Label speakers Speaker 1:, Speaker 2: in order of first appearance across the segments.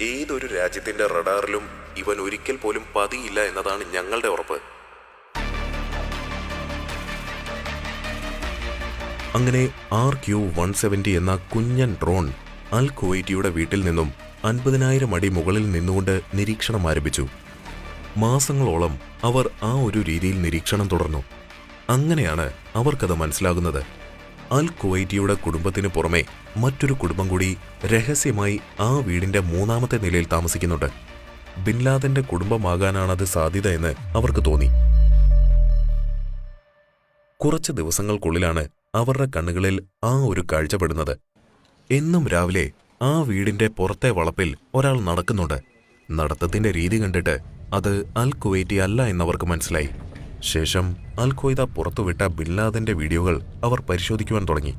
Speaker 1: ഏതൊരു രാജ്യത്തിന്റെ റഡാറിലും ഇവൻ ഒരിക്കൽ പോലും പതിയില്ല എന്നതാണ് ഞങ്ങളുടെ ഉറപ്പ്. അങ്ങനെ RQ-170 എന്ന കുഞ്ഞൻ ഡ്രോൺ അൽ കുവൈറ്റിയുടെ വീട്ടിൽ നിന്നും 50,000 അടി മുകളിൽ നിന്നുകൊണ്ട് നിരീക്ഷണം ആരംഭിച്ചു. മാസങ്ങളോളം അവർ ആ ഒരു രീതിയിൽ നിരീക്ഷണം തുടർന്നു. അങ്ങനെയാണ് അവർക്കത് മനസ്സിലാകുന്നത്. അൽ കുവൈറ്റിയുടെ കുടുംബത്തിന് പുറമെ മറ്റൊരു കുടുംബം കൂടി രഹസ്യമായി ആ വീടിന്റെ 3ാമത്തെ നിലയിൽ താമസിക്കുന്നുണ്ട്. ബിൻ ലാദന്റെ കുടുംബമാകാനാണത് സാധ്യത എന്ന് അവർക്ക് തോന്നി. കുറച്ച് ദിവസങ്ങൾക്കുള്ളിലാണ് അവരുടെ കണ്ണുകളിൽ ആ ഒരു കാഴ്ചപ്പെടുന്നത്. എന്നും രാവിലെ ആ വീടിന്റെ പുറത്തെ വളപ്പിൽ ഒരാൾ നടക്കുന്നുണ്ട്. നടത്തത്തിന്റെ രീതി കണ്ടിട്ട് അത് അൽ കുവൈറ്റി അല്ല എന്നവർക്ക് മനസ്സിലായി. ശേഷം അൽ ഖ്വയ്ദ പുറത്തുവിട്ട ബിൻ ലാദന്റെ വീഡിയോകൾ അവർ പരിശോധിക്കുവാൻ തുടങ്ങി.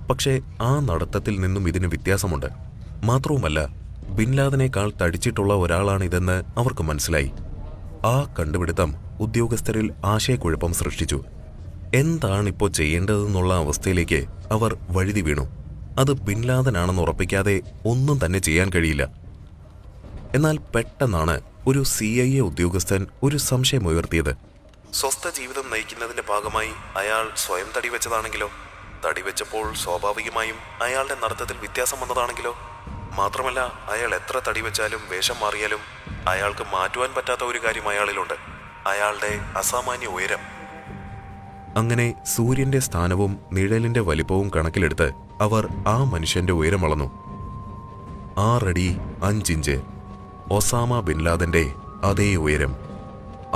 Speaker 1: പക്ഷേ ആ നടത്തത്തിൽ നിന്നും ഇതിന് വ്യത്യാസമുണ്ട്. മാത്രവുമല്ല, ബിൻ ലാദനേക്കാൾ തടിച്ചിട്ടുള്ള ഒരാളാണിതെന്ന് അവർക്ക് മനസ്സിലായി. ആ കണ്ടുപിടുത്തം ഉദ്യോഗസ്ഥരിൽ ആശയക്കുഴപ്പം സൃഷ്ടിച്ചു. എന്താണിപ്പോൾ ചെയ്യേണ്ടതെന്നുള്ള അവസ്ഥയിലേക്ക് അവർ വഴുതി വീണു. അത് ബിൻ ലാദനാണെന്ന് ഉറപ്പിക്കാതെ ഒന്നും തന്നെ ചെയ്യാൻ കഴിയില്ല. എന്നാൽ പെട്ടെന്നാണ് ഒരു CIA ഉദ്യോഗസ്ഥൻ ഒരു സംശയമുയർത്തിയത്. സ്വസ്ഥ ജീവിതം നയിക്കുന്നതിന്റെ ഭാഗമായി അയാൾ സ്വയം തടിവെച്ചതാണെങ്കിലോ? തടിവെച്ചപ്പോൾ സ്വാഭാവികമായും അയാളുടെ നടത്തത്തിൽ വ്യത്യാസം വന്നതാണെങ്കിലോ? മാത്രമല്ല, അയാൾ എത്ര തടിവെച്ചാലും വേഷം മാറിയാലും അയാൾക്ക് മാറ്റുവാൻ പറ്റാത്ത ഒരു കാര്യം അയാളിലുണ്ട്: അയാളുടെ അസാമാന്യ ഉയരം. അങ്ങനെ സൂര്യന്റെ സ്ഥാനവും നിഴലിന്റെ വലിപ്പവും കണക്കിലെടുത്ത് അവർ ആ മനുഷ്യന്റെ ഉയരം അളന്നു. 6 അടി 5 ഇഞ്ച്. ഒസാമ ബിൻ ലാദന്റെ അതേ ഉയരം.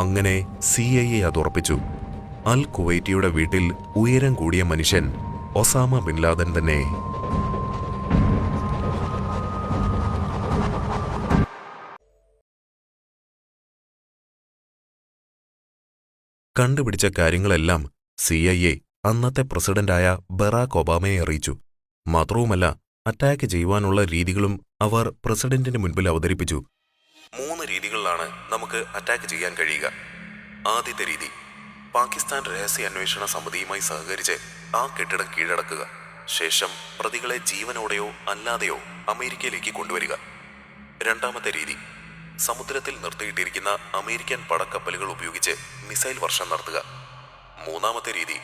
Speaker 1: അങ്ങനെ CIA അത് ഉറപ്പിച്ചു. അൽ കുവൈറ്റിയുടെ വീട്ടിൽ ഉയരം കൂടിയ മനുഷ്യൻ ഒസാമ ബിൻ ലാദൻ തന്നെ. കണ്ടുപിടിച്ച കാര്യങ്ങളെല്ലാം CIA അന്നത്തെ പ്രസിഡന്റായ ബറാക് ഒബാമയെ അറിയിച്ചു. മാത്രവുമല്ല, അറ്റാക്ക് ചെയ്യുവാനുള്ള രീതികളും അവർ പ്രസിഡന്റിന് മുൻപിൽ അവതരിപ്പിച്ചു. 3 രീതികളിലാണ് നമുക്ക് അറ്റാക്ക് ചെയ്യാൻ കഴിയുക. ആദ്യത്തെ രീതി: പാകിസ്ഥാൻ രഹസ്യ അന്വേഷണ സമിതിയുമായി സഹകരിച്ച് ആ കെട്ടിടം കീഴടക്കുക. ശേഷം പ്രതികളെ ജീവനോടെയോ അല്ലാതെയോ അമേരിക്കയിലേക്ക് കൊണ്ടുവരിക. രണ്ടാമത്തെ രീതി: സമുദ്രത്തിൽ നിർത്തിയിട്ടിരിക്കുന്ന അമേരിക്കൻ പടക്കപ്പലുകൾ ഉപയോഗിച്ച് മിസൈൽ വർഷം നടത്തുക. മൂന്നാമത്തെ രീതി: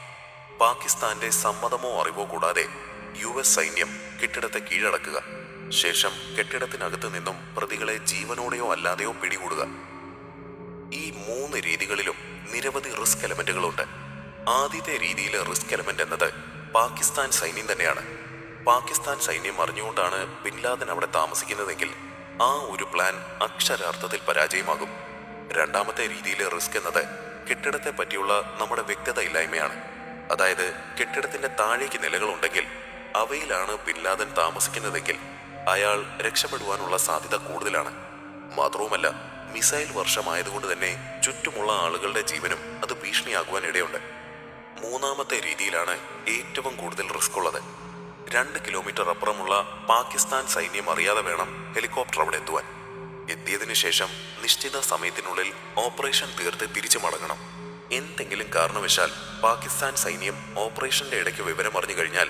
Speaker 1: പാകിസ്ഥാന്റെ സമ്മതമോ അറിവോ കൂടാതെ US സൈന്യം കെട്ടിടത്തെ കീഴടക്കുക. ശേഷം കെട്ടിടത്തിനകത്ത് നിന്നും പ്രതികളെ ജീവനോടെയോ അല്ലാതെയോ പിടികൂടുക. ഈ 3 രീതികളിലും നിരവധി റിസ്ക് എലമെന്റുകളുണ്ട്. ആദ്യത്തെ രീതിയിലെ റിസ്ക് എലമെന്റ് എന്നത് പാകിസ്ഥാൻ സൈന്യം തന്നെയാണ്. പാകിസ്ഥാൻ സൈന്യം അറിഞ്ഞുകൊണ്ടാണ് ബിൻ ലാദൻ അവിടെ താമസിക്കുന്നതെങ്കിൽ ആ ഒരു പ്ലാൻ അക്ഷരാർത്ഥത്തിൽ പരാജയമാകും. രണ്ടാമത്തെ രീതിയിലെ റിസ്ക് എന്നത് കെട്ടിടത്തെ പറ്റിയുള്ള നമ്മുടെ വ്യക്തത ഇല്ലായ്മയാണ്. അതായത്, കെട്ടിടത്തിന്റെ താഴേക്ക് നിലകളുണ്ടെങ്കിൽ അവയിലാണ് ബിൻ ലാദൻ താമസിക്കുന്നതെങ്കിൽ അയാൾ രക്ഷപ്പെടുവാനുള്ള സാധ്യത കൂടുതലാണ്. മാത്രവുമല്ല, മിസൈൽ വർഷമായതുകൊണ്ട് തന്നെ ചുറ്റുമുള്ള ആളുകളുടെ ജീവനും അത് ഭീഷണിയാകുവാൻ ഇടയുണ്ട്. മൂന്നാമത്തെ രീതിയിലാണ് ഏറ്റവും കൂടുതൽ റിസ്ക് ഉള്ളത്. 2 കിലോമീറ്റർ അപ്പുറമുള്ള പാകിസ്ഥാൻ സൈന്യം അറിയാതെ വേണം ഹെലികോപ്റ്റർ അവിടെ എത്തുവാൻ. എത്തിയതിനു ശേഷം നിശ്ചിത സമയത്തിനുള്ളിൽ ഓപ്പറേഷൻ തീർത്ത് തിരിച്ചു മടങ്ങണം. എന്തെങ്കിലും കാരണവശാൽ പാകിസ്ഥാൻ സൈന്യം ഓപ്പറേഷന്റെ ഇടയ്ക്ക് വിവരം അറിഞ്ഞു കഴിഞ്ഞാൽ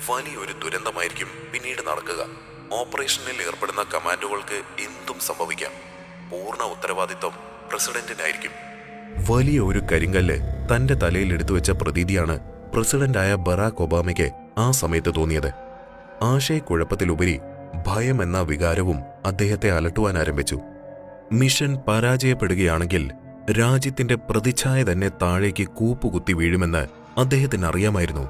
Speaker 1: വലിയൊരു ദുരന്തമായിരിക്കും പിന്നീട് നടക്കുക. ഓപ്പറേഷനിൽ ഏർപ്പെടുന്ന കമാൻഡോകൾക്ക് എന്തും സംഭവിക്കാം. പൂർണ്ണ ഉത്തരവാദിത്വം പ്രസിഡന്റിനായിരിക്കും. വലിയ ഒരു കരിങ്കല്ല് തന്റെ തലയിൽ എടുത്തുവെച്ച പ്രതീതിയാണ് പ്രസിഡന്റായ ബറാക് ഒബാമയ്ക്ക് ആ സമയത്ത് തോന്നിയത്. ആശയക്കുഴപ്പത്തിലുപരി ഭയം എന്ന വികാരവും അദ്ദേഹത്തെ അലട്ടുവാൻ ആരംഭിച്ചു. മിഷൻ പരാജയപ്പെടുകയാണെങ്കിൽ രാജ്യത്തിന്റെ പ്രതിച്ഛായ തന്നെ താഴേക്ക് കൂപ്പുകുത്തി വീഴുമെന്ന് അദ്ദേഹത്തിന് അറിയാമായിരുന്നു.